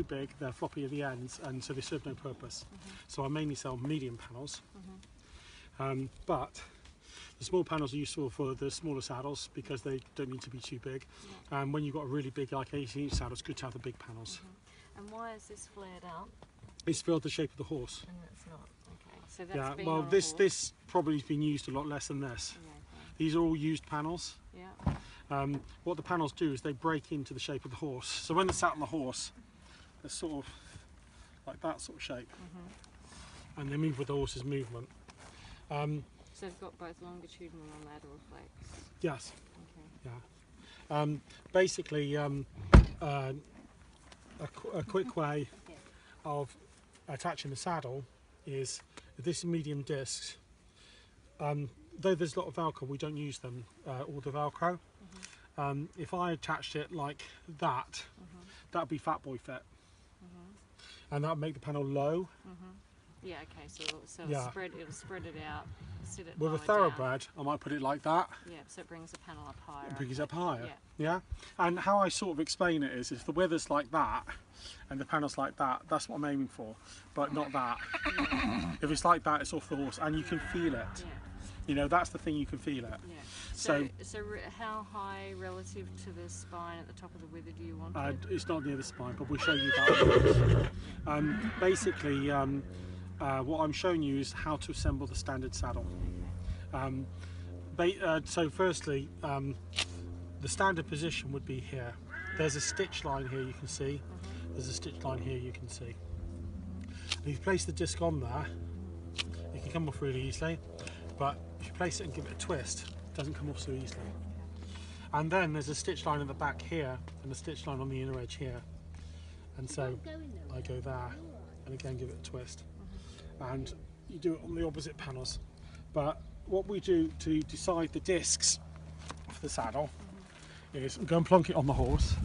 big, they're floppy at the ends, and so they serve no purpose. So I mainly sell medium panels. But the small panels are useful for the smaller saddles because they don't need to be too big. And when you've got a really big, like 18-inch saddle, it's good to have the big panels. And why is this flared up? It's filled the shape of the horse. And it's not. Okay. So that's been well, on a this horse. this probably has been used a lot less than this. Yeah, okay. These are all used panels. Yeah. What the panels do is they break into the shape of the horse. So when they're sat on the horse, they're sort of like that sort of shape, and they move with the horse's movement. So they've got both longitudinal and lateral flakes. Yes. Okay. Yeah. Basically, a quick way of attaching the saddle is this medium discs. Though there's a lot of Velcro, we don't use them, all the Velcro. If I attached it like that, that'd be fat boy fit, and that'd make the panel low. Yeah. Okay. So Yeah. it'll spread it out. Sit it With a lower down. thoroughbred, I might put it like that. Yeah. So it brings the panel up higher. It brings it up higher. Yeah. Yeah. And how I sort of explain it is, if the weather's like that and the panel's like that, that's what I'm aiming for, but not that. If it's like that, it's off the horse, and you can feel it. Yeah. You know, that's the thing, you can feel it. Yeah. So How high relative to the spine at the top of the wither do you want it? it's not near the spine, but we'll show you that. Basically, what I'm showing you is how to assemble the standard saddle. So firstly, the standard position would be here. There's a stitch line here you can see. There's a stitch line here you can see. And if you place the disc on there, it can come off really easily, but if you place it and give it a twist, it doesn't come off so easily. And then there's a stitch line at the back here and a stitch line on the inner edge here. And so I go there and again give it a twist. And you do it on the opposite panels. But what we do to decide the discs of the saddle is we go and plonk it on the horse.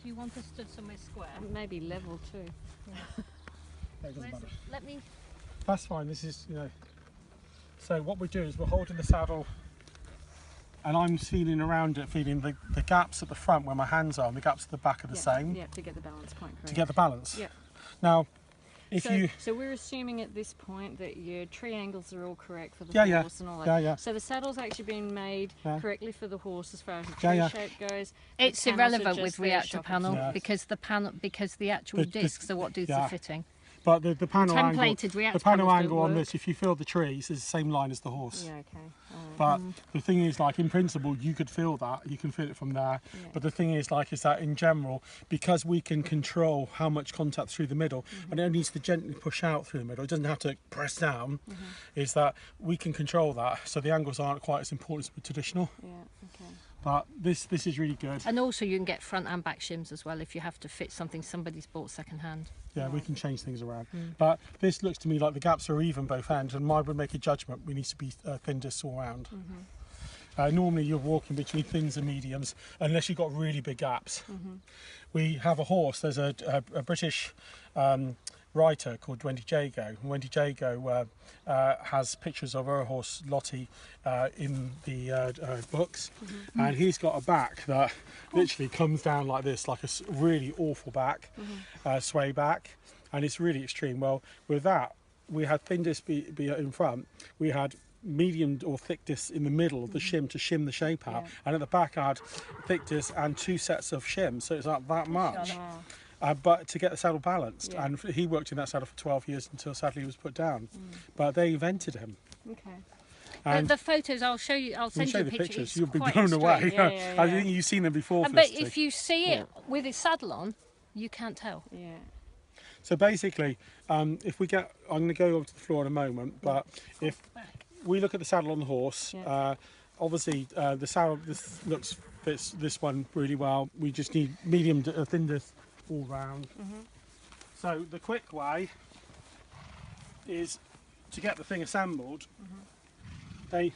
Do you want us to somewhere square? Maybe level too. No, it doesn't matter. Let me. That's fine. This is, you know. So what we do is we're holding the saddle, and I'm feeling around it, feeling the gaps at the front where my hands are, and the gaps at the back are the same. Yeah, to get the balance point correct. To get the balance. Yeah. Now, So we're assuming at this point that your triangles are all correct for the Yeah, horse and all that. Yeah. So the saddle's actually been made Yeah. correctly for the horse as far as the tree shape goes. It's The panels are irrelevant just with their reactor shopping panel Yeah. because the actual discs are what do the fitting. But the panel angle, Templated reactor the panel panels don't angle on work. this, if you feel the trees, is the same line as the horse. Yeah, okay. But the thing is, like, in principle, you could feel that. You can feel it from there. Yeah. But the thing is, like, is that in general, because we can control how much contact through the middle, and it only needs to gently push out through the middle, it doesn't have to press down, is that we can control that. So the angles aren't quite as important as with traditional. Yeah, okay. But this is really good. And also you can get front and back shims as well if you have to fit something somebody's bought second hand. Yeah, we can change things around. But this looks to me like the gaps are even both ends, and I would make a judgment we need to be thin discs all round. Normally you're walking between thins and mediums unless you've got really big gaps. We have a horse, there's a British writer called Wendy Jago. Wendy Jago has pictures of her horse Lottie in the books, and he's got a back that literally comes down like this, like a really awful back, sway back, and it's really extreme. Well, with that, we had thin disc be in front, we had medium or thick disc in the middle of the shim to shim the shape out, and at the back I had thick disc and 2 sets of shims, so it's not that much. But to get the saddle balanced, and he worked in that saddle for 12 years until sadly he was put down. But they invented him. Okay. And The photos I'll show you. I'll send show you the a picture. pictures. It's You'll be quite blown away. extreme. Yeah. I think you've seen them before. But Felicity. if you see it with its saddle on, you can't tell. Yeah. So basically, if we get, I'm going to go over to the floor in a moment. But if we look at the saddle on the horse, obviously the saddle fits this one really well. We just need medium to thin disc all round. So the quick way is to get the thing assembled. They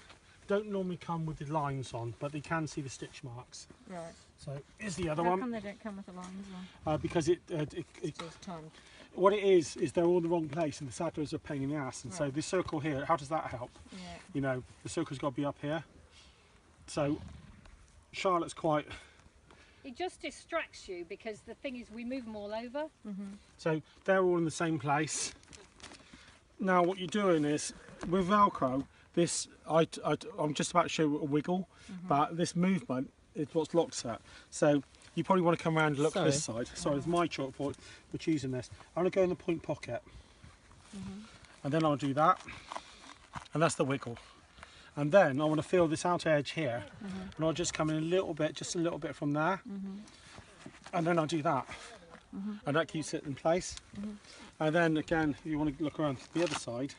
don't normally come with the lines on, but they can see the stitch marks. Right. So here's the other How one. come they don't come with the lines on? Because it It's time. what it is they're all in the wrong place, and the saddle is a pain in the ass. And so this circle here, how does that help? Yeah. You know, the circle's got to be up here. So Charlotte's quite It just distracts you because the thing is we move them all over. So they're all in the same place. Now what you're doing is, with Velcro, this, I'm just about to show you a wiggle, but this movement is what's locked at. So you probably want to come around and look this side. Sorry, it's my chalkboard, we're choosing this. I'm going to go in the point pocket. And then I'll do that. And that's the wiggle. And then I want to feel this outer edge here. And I'll just come in a little bit, just a little bit from there. And then I'll do that. And that keeps it in place. And then again, if you want to look around the other side.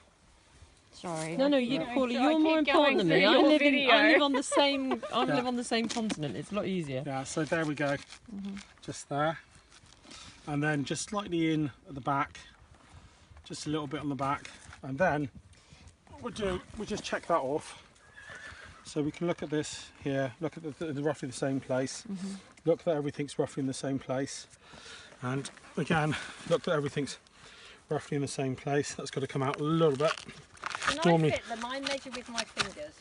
Sorry. No, Paula, you're more important than me. I live on the same continent. It's a lot easier. Yeah, so there we go. Just there. And then just slightly in at the back. Just a little bit on the back. And then what we'll just check that off. So we can look at this here, look at the roughly the same place. Look that everything's roughly in the same place. And again, look that everything's roughly in the same place. That's got to come out a little bit. When I fit them, I measure with my fingers.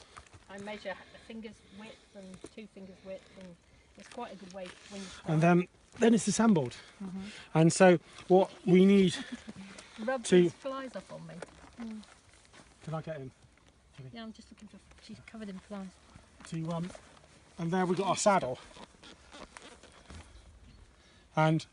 I measure the fingers width and 2 fingers width, and it's quite a good way when you start. And then it's assembled. And so what we need Rub to... these flies up on me. Can I get in? Yeah, I'm just looking for... She's covered in flies. And there we've got our saddle. And